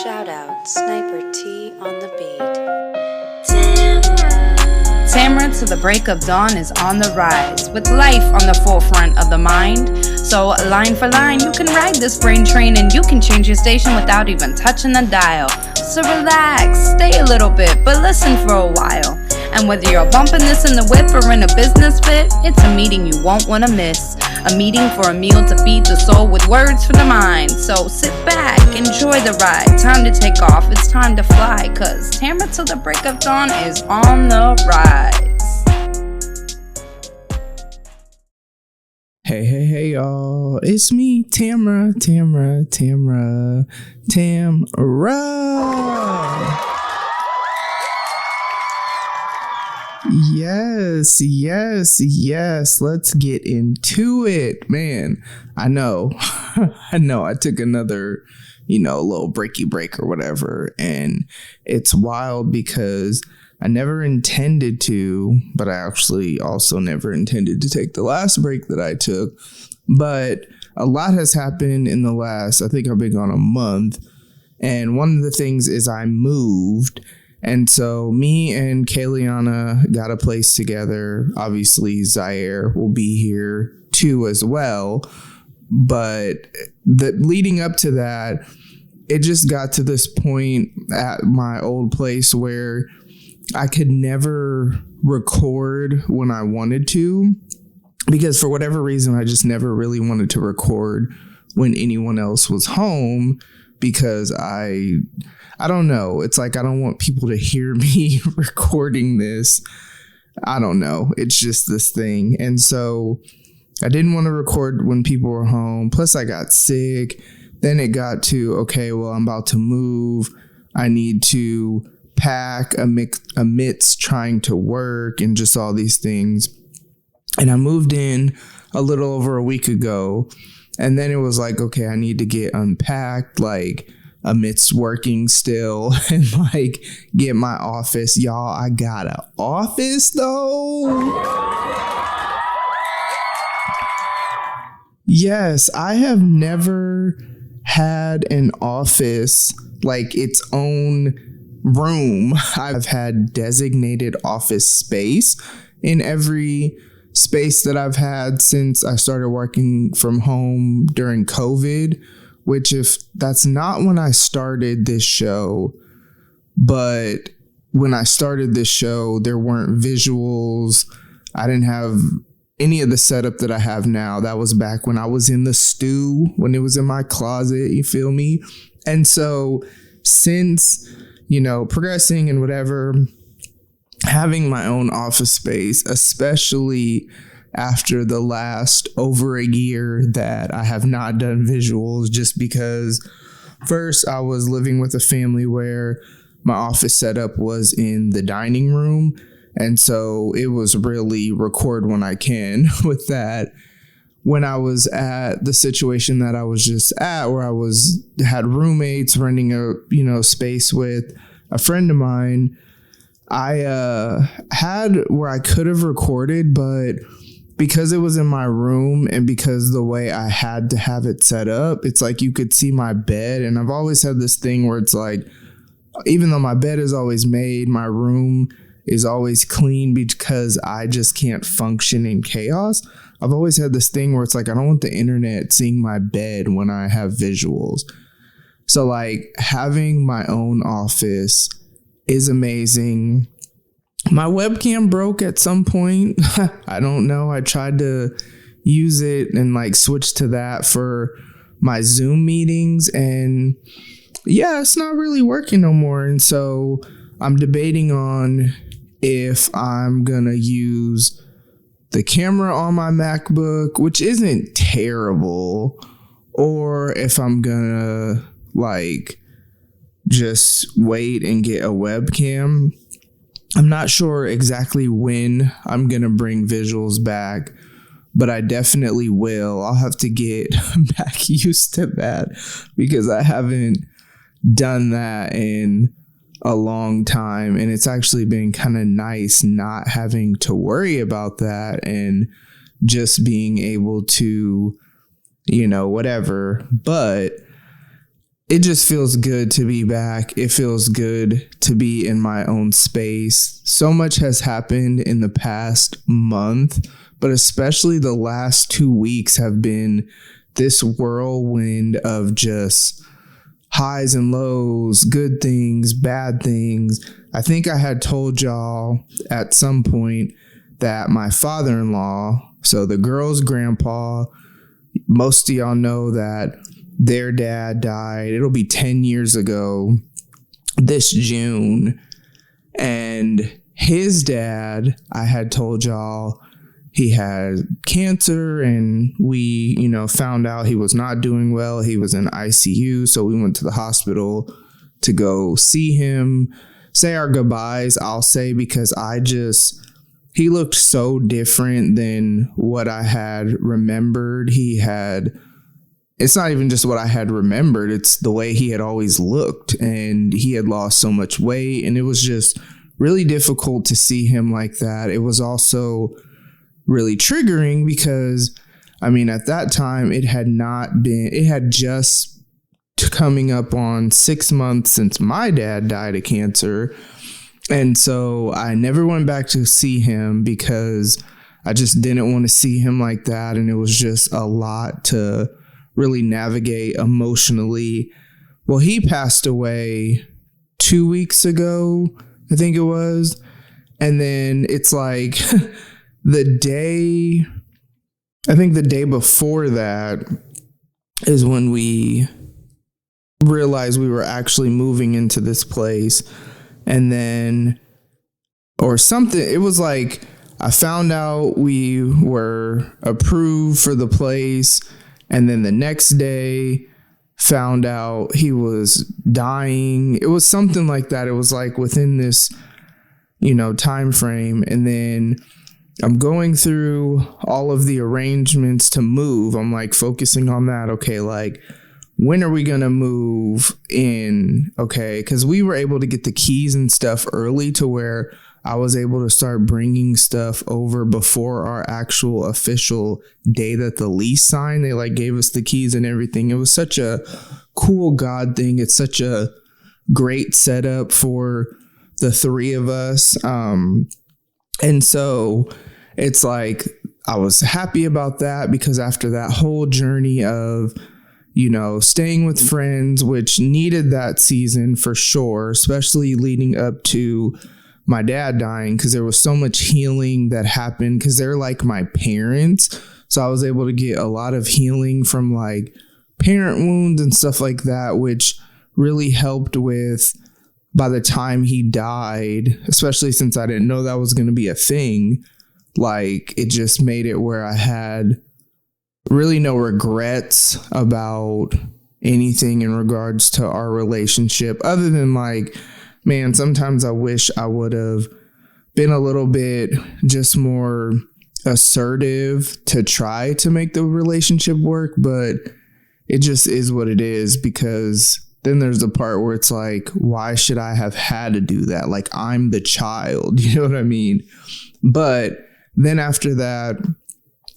Shout out Sniper T on the beat. Tamara to the break of dawn is on the rise, with life on the forefront of the mind. So line for line, you can ride this brain train and you can change your station without even touching the dial. So relax, stay a little bit, but listen for a while. And whether you're bumping this in the whip or in a business fit, it's a meeting you won't want to miss. A meeting for a meal to feed the soul with words for the mind. So sit back, enjoy the ride. Time to take off, it's time to fly. Cause Tamara till the break of dawn is on the rise. Hey, y'all. It's me, Tamara. Yes. Let's get into it, man. I know. I took another, little breaky break or whatever. And it's wild because I never intended to, but I actually also never intended to take the last break that I took. But a lot has happened in the last, I think I've been gone a month. And one of the things is I moved. And so me and Kayliana got a place together. Obviously, Zaire will be here too as well. But leading up to that, it just got to this point at my old place where I could never record when I wanted to, because for whatever reason, I just never really wanted to record when anyone else was home, because I don't know. It's like, I don't want people to hear me recording this. I don't know. It's just this thing. And so I didn't want to record when people were home. Plus I got sick. Then it got to, okay, well, I'm about to move. I need to pack amidst trying to work and just all these things. And I moved in a little over a week ago. And then it was like, okay, I need to get unpacked, like amidst working still, and like get my office. Y'all, I got an office though. Yes, I have never had an office like its own room. I've had designated office space in every space that I've had since I started working from home during COVID, which, if that's not when I started this show, but when I started this show, there weren't visuals. I didn't have any of the setup that I have now. That was back when I was in the stew, when it was in my closet, you feel me? And so since, progressing and whatever, having my own office space, especially after the last over a year that I have not done visuals, just because first I was living with a family where my office setup was in the dining room. And so it was really record when I can with that. When I was at the situation that I was just at, where I had roommates renting a space with a friend of mine, I had where I could have recorded, but because it was in my room and because the way I had to have it set up, it's like you could see my bed. And I've always had this thing where it's like, even though my bed is always made, my room is always clean because I just can't function in chaos. I've always had this thing where it's like, I don't want the internet seeing my bed when I have visuals. So like having my own office is amazing. My webcam broke at some point. I don't know. I tried to use it and like switch to that for my Zoom meetings, and yeah, it's not really working no more. And so I'm debating on if I'm gonna use the camera on my MacBook, which isn't terrible, or if I'm gonna like just wait and get a webcam. I'm not sure exactly when I'm gonna bring visuals back, but I definitely will. I'll have to get back used to that because I haven't done that in a long time, and it's actually been kind of nice not having to worry about that and just being able to, whatever. But it just feels good to be back. It feels good to be in my own space. So much has happened in the past month, but especially the last 2 weeks have been this whirlwind of just highs and lows, good things, bad things. I think I had told y'all at some point that my father-in-law, so the girl's grandpa, most of y'all know that their dad died. It'll be 10 years ago this June. And his dad, I had told y'all, he had cancer, and we, found out he was not doing well. He was in ICU. So we went to the hospital to go see him, say our goodbyes, I'll say, because he looked so different than what I had remembered. It's not even just what I had remembered. It's the way he had always looked, and he had lost so much weight, and it was just really difficult to see him like that. It was also really triggering because, at that time it had just coming up on 6 months since my dad died of cancer. And so I never went back to see him because I just didn't want to see him like that. And it was just a lot to really navigate emotionally. Well, he passed away 2 weeks ago, I think it was. And then it's like the day before that is when we realized we were actually moving into this place. And then, or something, it was like I found out we were approved for the place. And then the next day found out he was dying. It was something like that. It was like within this, time frame. And then I'm going through all of the arrangements to move. I'm like focusing on that. Okay, like, when are we going to move in? Okay, because we were able to get the keys and stuff early to where I was able to start bringing stuff over before our actual official day that the lease signed. They gave us the keys and everything. It was such a cool God thing. It's such a great setup for the three of us. And so it's like I was happy about that because after that whole journey of, staying with friends, which needed that season for sure, especially leading up to my dad dying, because there was so much healing that happened because they're like my parents. So I was able to get a lot of healing from like parent wounds and stuff like that, which really helped with by the time he died, especially since I didn't know that was going to be a thing. Like it just made it where I had really no regrets about anything in regards to our relationship other than like, man, sometimes I wish I would have been a little bit just more assertive to try to make the relationship work, but it just is what it is, because then there's the part where it's like, why should I have had to do that? Like, I'm the child, you know what I mean? But then after that,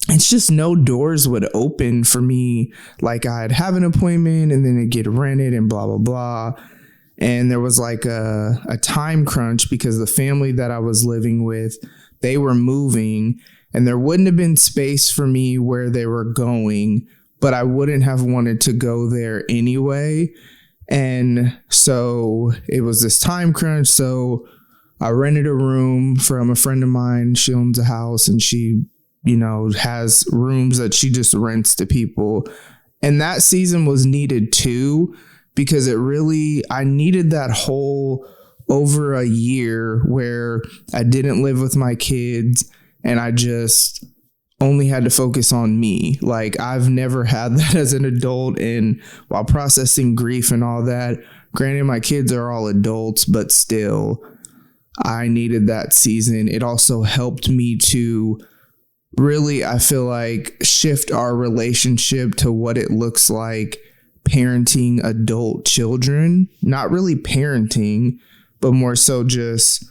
it's just no doors would open for me. Like I'd have an appointment and then it'd get rented and blah, blah, blah. And there was like a time crunch because the family that I was living with, they were moving and there wouldn't have been space for me where they were going, but I wouldn't have wanted to go there anyway. And so it was this time crunch. So I rented a room from a friend of mine. She owns a house and she, has rooms that she just rents to people. And that season was needed too, because I needed that whole over a year where I didn't live with my kids and I just only had to focus on me. Like I've never had that as an adult, and while processing grief and all that, granted my kids are all adults, but still I needed that season. It also helped me to really, I feel like, shift our relationship to what it looks like parenting adult children. Not really parenting, but more so just,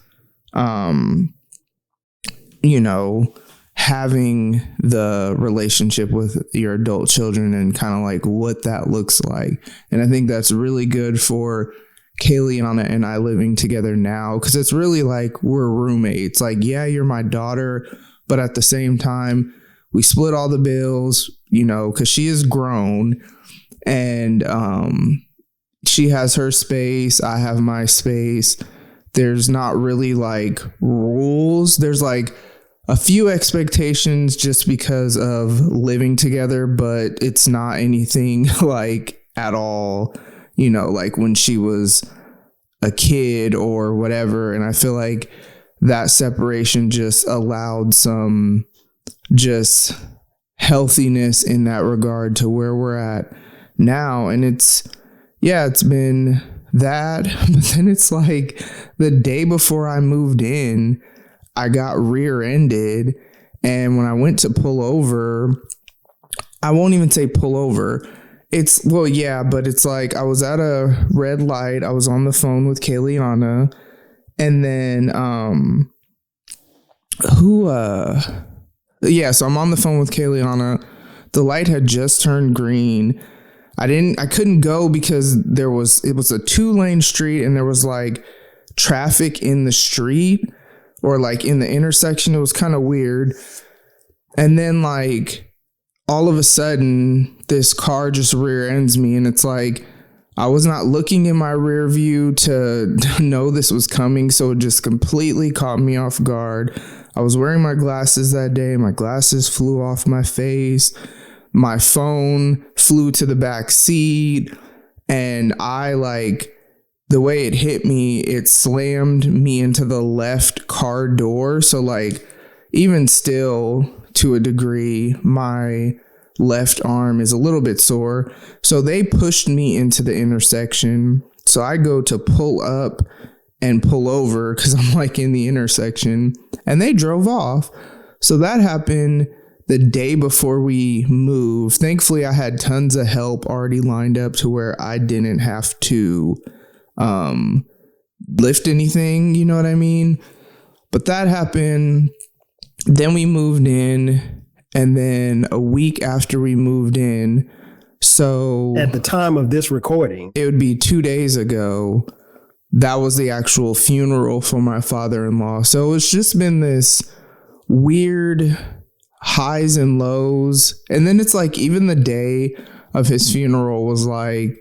having the relationship with your adult children and kind of like what that looks like. And I think that's really good for Kayliana and I living together now, because it's really like we're roommates. Like, yeah, you're my daughter, but at the same time, we split all the bills, because she is grown, and she has her space, I have my space. There's not really like rules. There's like a few expectations just because of living together, but it's not anything like at all, like when she was a kid or whatever. And I feel like that separation just allowed some just healthiness in that regard to where we're at now. And it's been that, but then it's like the day before I moved in, I got rear-ended, and when I went to pull over, I won't even say pull over. But it's like I was at a red light. I was on the phone with Kayliana, and then so I'm on the phone with Kayliana. The light had just turned green. I couldn't go because it was a 2-lane street, and there was like traffic in the street, or like in the intersection. It was kind of weird. And then like all of a sudden this car just rear ends me, and it's like I was not looking in my rear view to know this was coming, so it just completely caught me off guard. I was wearing my glasses that day. My glasses flew off my face. My phone flew to the back seat, and the way it hit me, it slammed me into the left car door. So like, even still, to a degree, my left arm is a little bit sore. So they pushed me into the intersection. So I go to pull up and pull over because I'm like in the intersection, and they drove off. So that happened the day before we moved. Thankfully, I had tons of help already lined up to where I didn't have to lift anything, you know what I mean? But that happened. Then we moved in, and then a week after we moved in, so at the time of this recording, it would be 2 days ago, that was the actual funeral for my father-in-law. So it's just been this weird highs and lows. And then it's like, even the day of his funeral was like,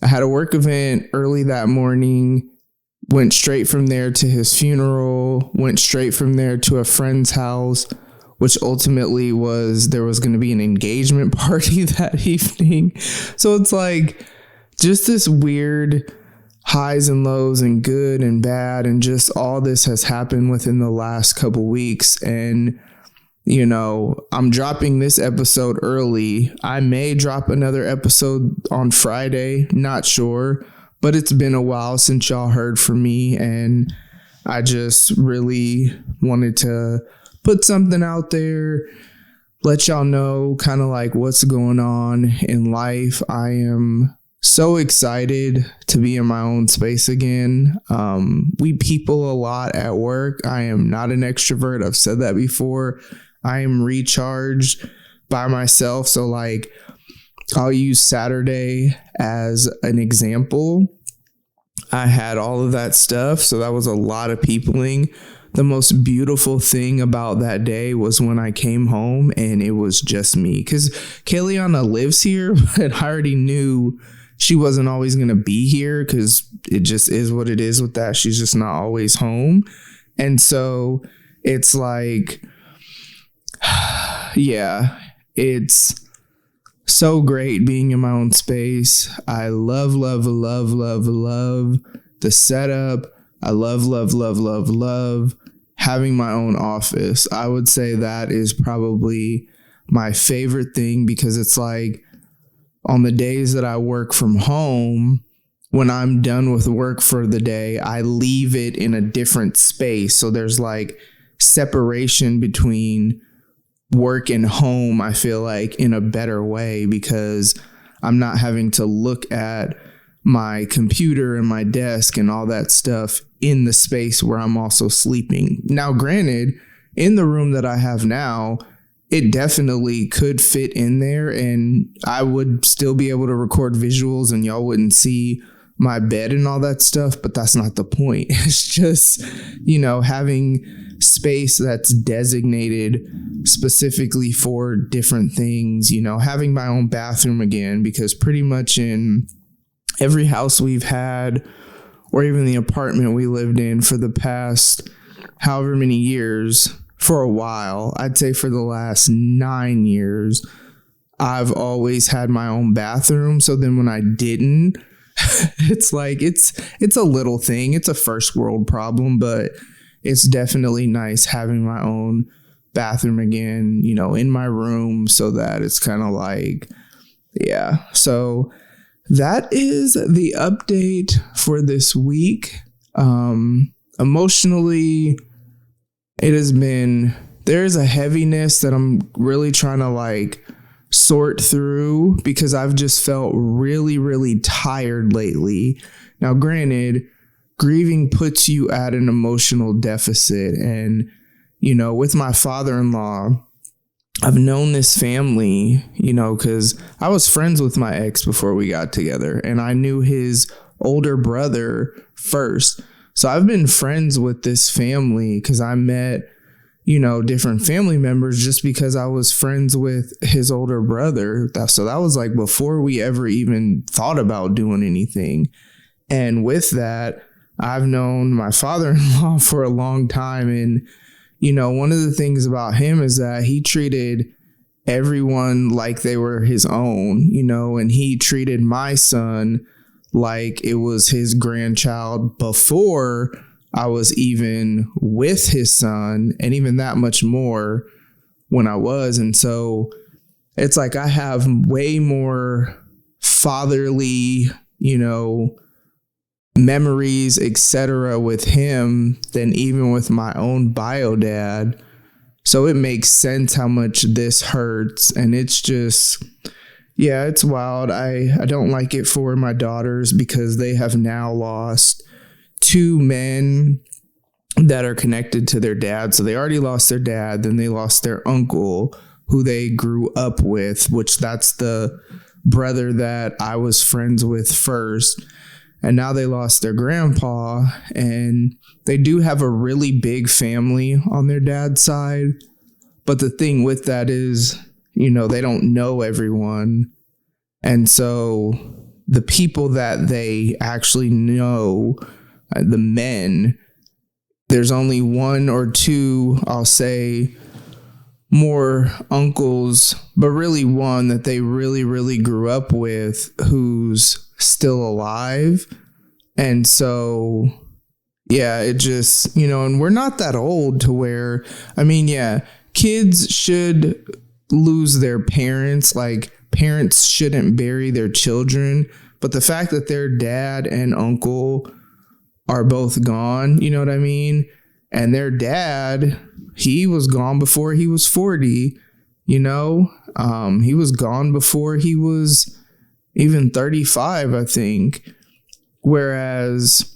I had a work event early that morning, went straight from there to his funeral, went straight from there to a friend's house, which ultimately there was going to be an engagement party that evening. So it's like just this weird highs and lows and good and bad. And just all this has happened within the last couple weeks. And I'm dropping this episode early. I may drop another episode on Friday, not sure, but it's been a while since y'all heard from me, and I just really wanted to put something out there, let y'all know kind of like what's going on in life. I am so excited to be in my own space again. We people a lot at work. I am not an extrovert. I've said that before. I am recharged by myself. So like, I'll use Saturday as an example. I had all of that stuff. So that was a lot of peopling. The most beautiful thing about that day was when I came home and it was just me, because Kayliana lives here, but I already knew she wasn't always going to be here because it just is what it is with that. She's just not always home. And so it's like, yeah, it's so great being in my own space. I love the setup. I love having my own office. I would say that is probably my favorite thing, because it's like on the days that I work from home, when I'm done with work for the day, I leave it in a different space. So there's like separation between work and home, I feel like, in a better way, because I'm not having to look at my computer and my desk and all that stuff in the space where I'm also sleeping. Now, granted, in the room that I have now, it definitely could fit in there, and I would still be able to record visuals and y'all wouldn't see my bed and all that stuff, but that's not the point. It's just, having space that's designated specifically for different things, having my own bathroom again, because pretty much in every house we've had, or even the apartment we lived in for the past however many years, for a while, I'd say for the last 9 years, I've always had my own bathroom. So then when I didn't, it's like, it's a little thing. It's a first world problem, but it's definitely nice having my own bathroom again, in my room, so that it's kind of like, yeah. So that is the update for this week. Emotionally, there's a heaviness that I'm really trying to sort through, because I've just felt really, really tired lately. Now, granted, grieving puts you at an emotional deficit. And, with my father-in-law, I've known this family, because I was friends with my ex before we got together, and I knew his older brother first. So I've been friends with this family because I met, different family members just because I was friends with his older brother. So that was before we ever even thought about doing anything. And with that, I've known my father-in-law for a long time. And, one of the things about him is that he treated everyone like they were his own, and he treated my son like it was his grandchild before I was even with his son, and even that much more when I was. And so it's like I have way more fatherly, memories, etc. with him than even with my own bio dad. So it makes sense how much this hurts. And it's just, yeah, it's wild. I don't like it for my daughters because they have now lost 2 men that are connected to their dad. So they already lost their dad, then they lost their uncle who they grew up with, which that's the brother that I was friends with first. And now they lost their grandpa, and they do have a really big family on their dad's side. But the thing with that is, they don't know everyone. And so the people that they actually know, the men, there's only 1 or 2, I'll say, more uncles, but really one that they really, really grew up with who's still alive. And so, yeah, it just, and we're not that old to where, kids should lose their parents. Parents shouldn't bury their children. But the fact that their dad and uncle are both gone, you know what I mean? And their dad, he was gone before he was 40, he was gone before he was even 35, I think. Whereas,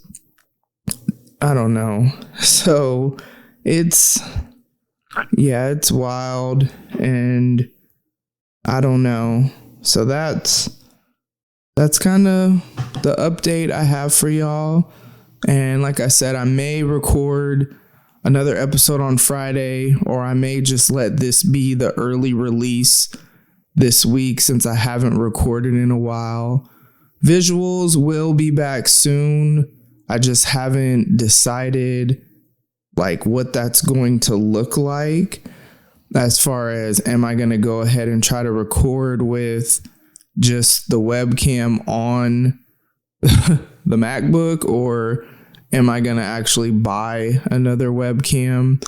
I don't know. So it's wild, and I don't know. So that's kind of the update I have for y'all. And like I said, I may record another episode on Friday, or I may just let this be the early release this week since I haven't recorded in a while. Visuals will be back soon. I just haven't decided what that's going to look like, as far as, am I going to go ahead and try to record with just the webcam on the MacBook, or am I going to actually buy another webcam?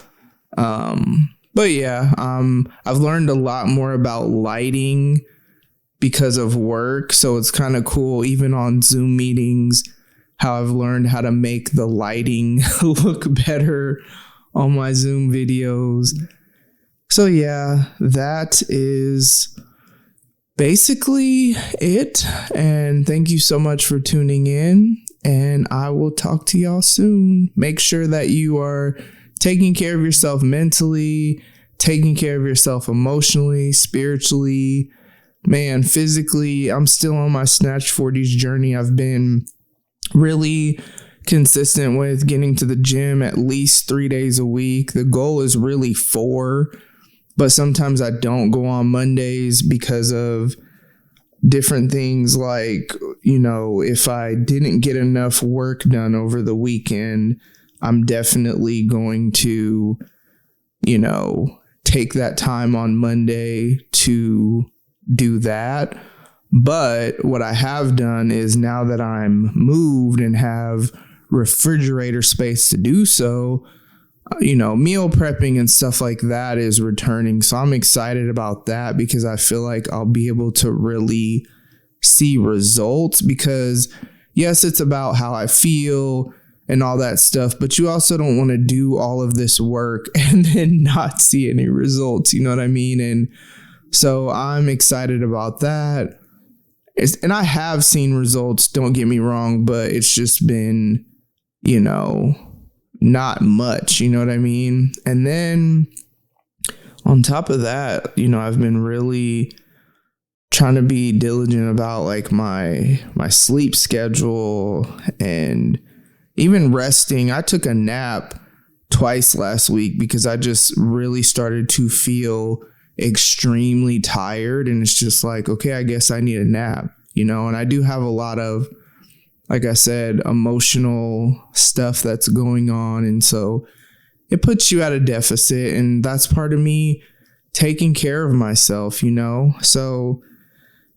But yeah, I've learned a lot more about lighting because of work. So it's kind of cool, even on Zoom meetings, how I've learned how to make the lighting look better on my Zoom videos. So yeah, that is basically it. And thank you so much for tuning in. And I will talk to y'all soon. Make sure that you are taking care of yourself mentally, taking care of yourself emotionally, spiritually, man, physically. I'm still on my Snatch 40s journey. I've been really consistent with getting to the gym at least 3 days a week. The goal is really 4, but sometimes I don't go on Mondays because of different things, like, you know, if I didn't get enough work done over the weekend, I'm definitely going to, you know, take that time on Monday to do that. But what I have done is, now that I'm moved and have refrigerator space to do so, you know, meal prepping and stuff like that is returning. So I'm excited about that, because I feel like I'll be able to really see results, because yes, it's about how I feel and all that stuff, but you also don't want to do all of this work and then not see any results. You know what I mean? And so I'm excited about that. And I have seen results, don't get me wrong, but it's just been, you know, not much, you know what I mean? And then on top of that, you know, I've been really trying to be diligent about like my sleep schedule and even resting. I took a nap twice last week because I just really started to feel extremely tired, and it's just like, okay, I guess I need a nap, you know. And I do have a lot of, like I said, emotional stuff that's going on. And so it puts you at a deficit. And that's part of me taking care of myself, you know. So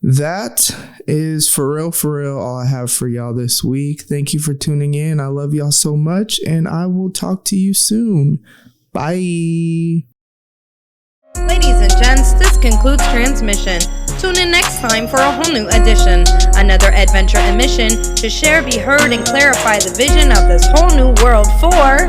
that is for real, all I have for y'all this week. Thank you for tuning in. I love y'all so much. And I will talk to you soon. Bye. Ladies and gents, this concludes transmission. Tune in next time for a whole new edition. Another adventure and mission to share, be heard, and clarify the vision of this whole new world for